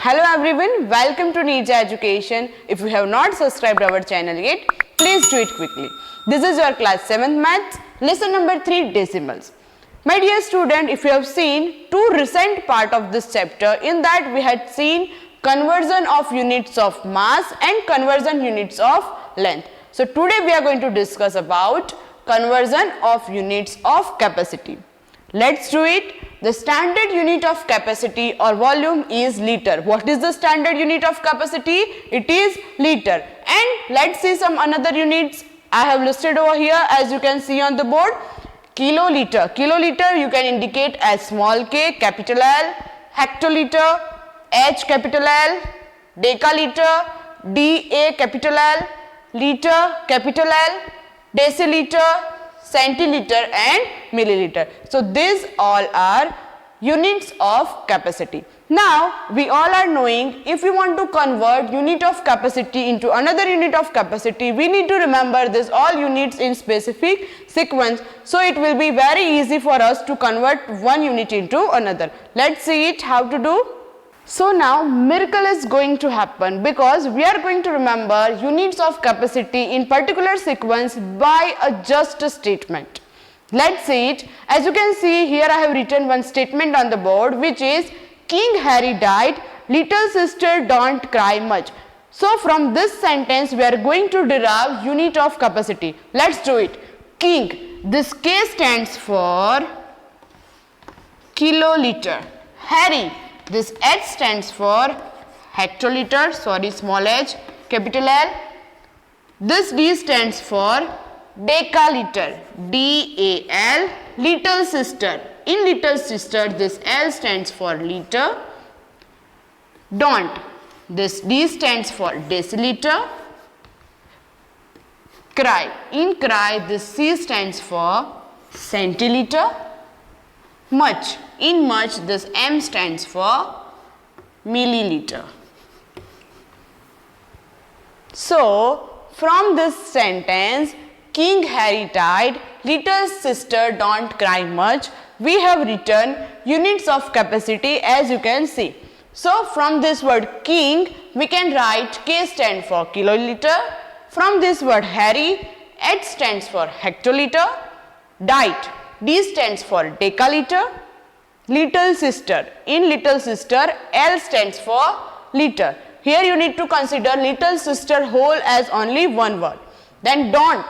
Hello everyone, welcome to Nija Education. If you have not subscribed our channel yet, please do it quickly. This is your class 7th maths, lesson number 3 decimals. My dear student, if you have seen two recent part of this chapter, in that we had seen conversion of units of mass and conversion units of length. So today we are going to discuss about conversion of units of capacity. Let's do it. The standard unit of capacity or volume is liter. What is the standard unit of capacity? It is liter. And let's see some another units I have listed over here, as you can see on the board. Kiloliter. Kiloliter you can indicate as small k, capital L. Hectoliter, H capital L. Decaliter, DA capital L. Liter, capital L. Deciliter, centiliter and milliliter. So these all are units of capacity. Now we all are knowing, if we want to convert unit of capacity into another unit of capacity, we need to remember this all units in specific sequence. So it will be very easy for us to convert one unit into another. Let's see it how to do. So now miracle is going to happen, because we are going to remember units of capacity in particular sequence by a just statement. Let's see it. As you can see here, I have written one statement on the board, which is King Harry died, little sister don't cry much. So from this sentence we are going to derive unit of capacity. Let's do it. King, this K stands for kiloliter. Harry, this H stands for hectoliter, sorry, small h, capital L. This D stands for decaliter, DAL. Little sister, in little sister this L stands for liter. Don't, this D stands for deciliter. Cry, in cry this C stands for centiliter. Much, in much this M stands for milliliter. So from this sentence, King Harry died, little sister don't cry much, we have written units of capacity, as you can see. So from this word king we can write K stands for kiloliter. From this word Harry, H stands for hectoliter. Died, D stands for decaliter. Little sister, in little sister L stands for liter. Here you need to consider little sister whole as only one word. Then don't,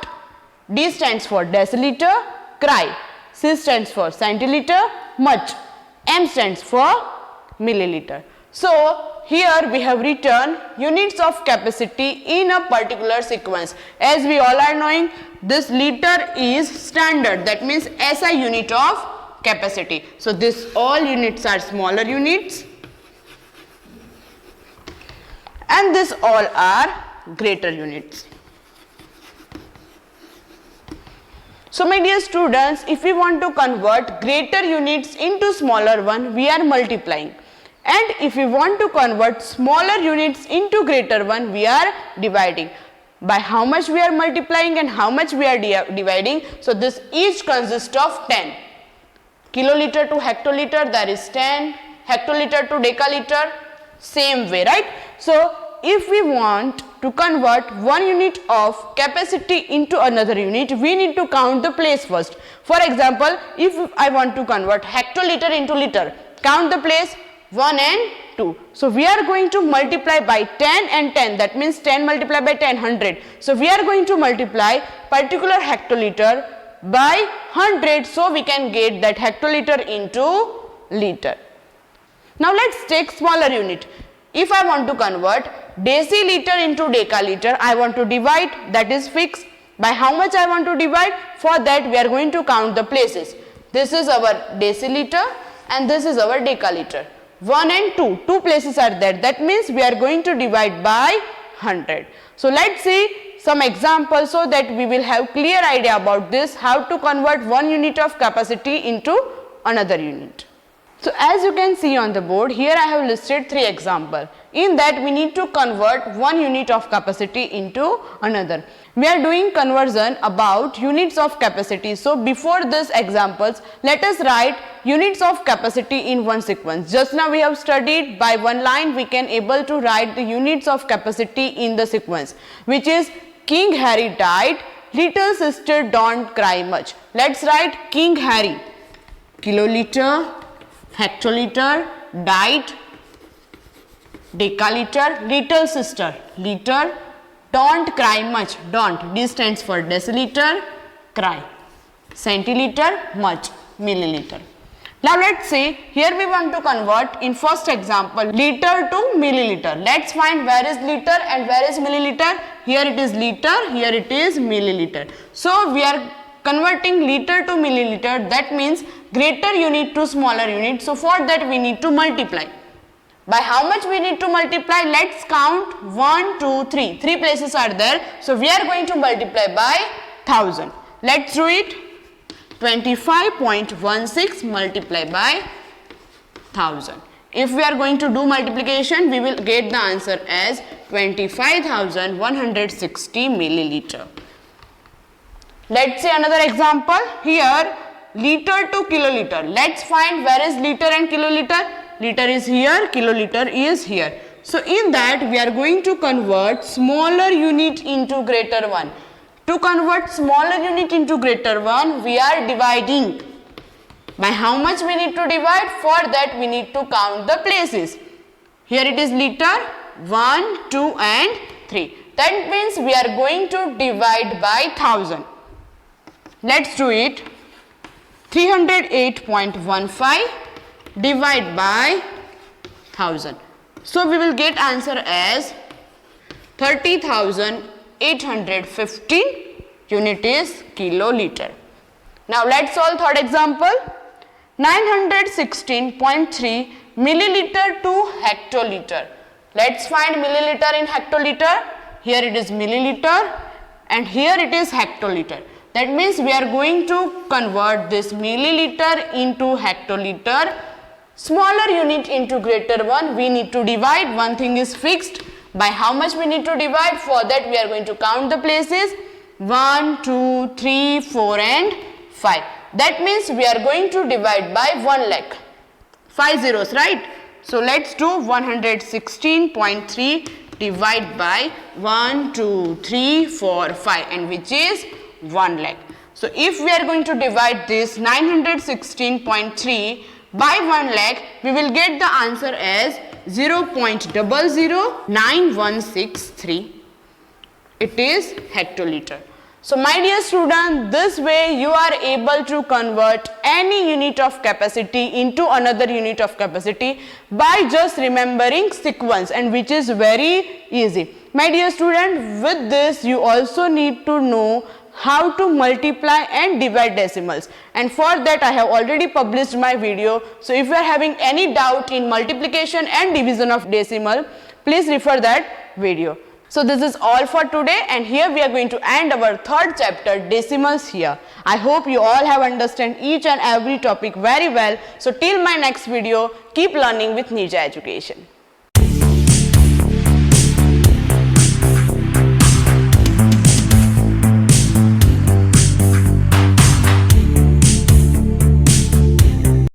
D stands for deciliter. Cry, C stands for centiliter. Much, M stands for milliliter. So here we have written units of capacity in a particular sequence. As we all are knowing, this liter is standard, that means SI unit of capacity. So this all units are smaller units and this all are greater units. So my dear students, if we want to convert greater units into smaller one, we are multiplying. And if we want to convert smaller units into greater one, we are dividing. By how much we are multiplying and how much we are dividing? So this each consists of 10. Kiloliter to hectoliter, that is 10. Hectoliter to decaliter, same way, right? So if we want to convert one unit of capacity into another unit, we need to count the place first. For example, if I want to convert hectoliter into liter, count the place 1 and 2. So we are going to multiply by 10 and 10, that means 10 multiplied by 10, 100. So we are going to multiply particular hectoliter by 100, so we can get that hectoliter into liter. Now let's take smaller unit. If I want to convert deciliter into decaliter, I want to divide, that is fixed. By how much I want to divide? For that we are going to count the places. This is our deciliter and this is our decaliter. 1 and 2, two places are there, that means we are going to divide by 100. So let's see some examples so that we will have clear idea about this, how to convert one unit of capacity into another unit. So as you can see on the board, here I have listed 3 examples. In that we need to convert one unit of capacity into another. We are doing conversion about units of capacity. So before this examples, let us write units of capacity in one sequence. Just now we have studied by one line we can able to write the units of capacity in the sequence, which is King Harry died, little sister don't cry much. Let's write King Harry, kiloliter, hectoliter, died, decaliter, little sister, liter, don't cry much, don't, D stands for deciliter, cry, centiliter, much, milliliter. Now let's say here we want to convert in first example liter to milliliter. Let's find where is liter and where is milliliter. Here it is liter, here it is milliliter. So we are converting liter to milliliter, that means greater unit to smaller unit. So for that we need to multiply. By how much we need to multiply? Let's count 1, 2, 3. 3 places are there. So we are going to multiply by 1000. Let's do it. 25.16 multiply by 1000. If we are going to do multiplication, we will get the answer as 25,160 milliliter. Let's see another example. Here liter to kiloliter. Let's find where is liter and kiloliter. Liter is here, kiloliter is here. So in that we are going to convert smaller unit into greater one. To convert smaller unit into greater one, we are dividing. By how much we need to divide? For that we need to count the places. Here it is liter, 1, 2 and 3. That means we are going to divide by 1000. Let's do it. 308.15 divide by 1000. So we will get answer as 30,850 unit is kiloliter. Now let's solve third example. 916.3 milliliter to hectoliter. Let's find milliliter in hectoliter. Here it is milliliter and here it is hectoliter. That means we are going to convert this milliliter into hectoliter. Smaller unit into greater one, we need to divide. One thing is fixed. By how much we need to divide? For that we are going to count the places. 1, 2, 3, 4 and 5. That means we are going to divide by 1 lakh. 5 zeros, right? So let's do 116.3 divide by 1, 2, 3, 4, 5 and which is 1 lakh. So if we are going to divide this 916.3 by 1 lakh, we will get the answer as 0.009163. It is hectoliter. So my dear student, this way you are able to convert any unit of capacity into another unit of capacity by just remembering sequence, and which is very easy. My dear student, with this you also need to know how to multiply and divide decimals, and for that I have already published my video. So if you are having any doubt in multiplication and division of decimal, please refer that video. So this is all for today, and here we are going to end our third chapter, decimals here. I hope you all have understood each and every topic very well. So till my next video, keep learning with Nirja Education.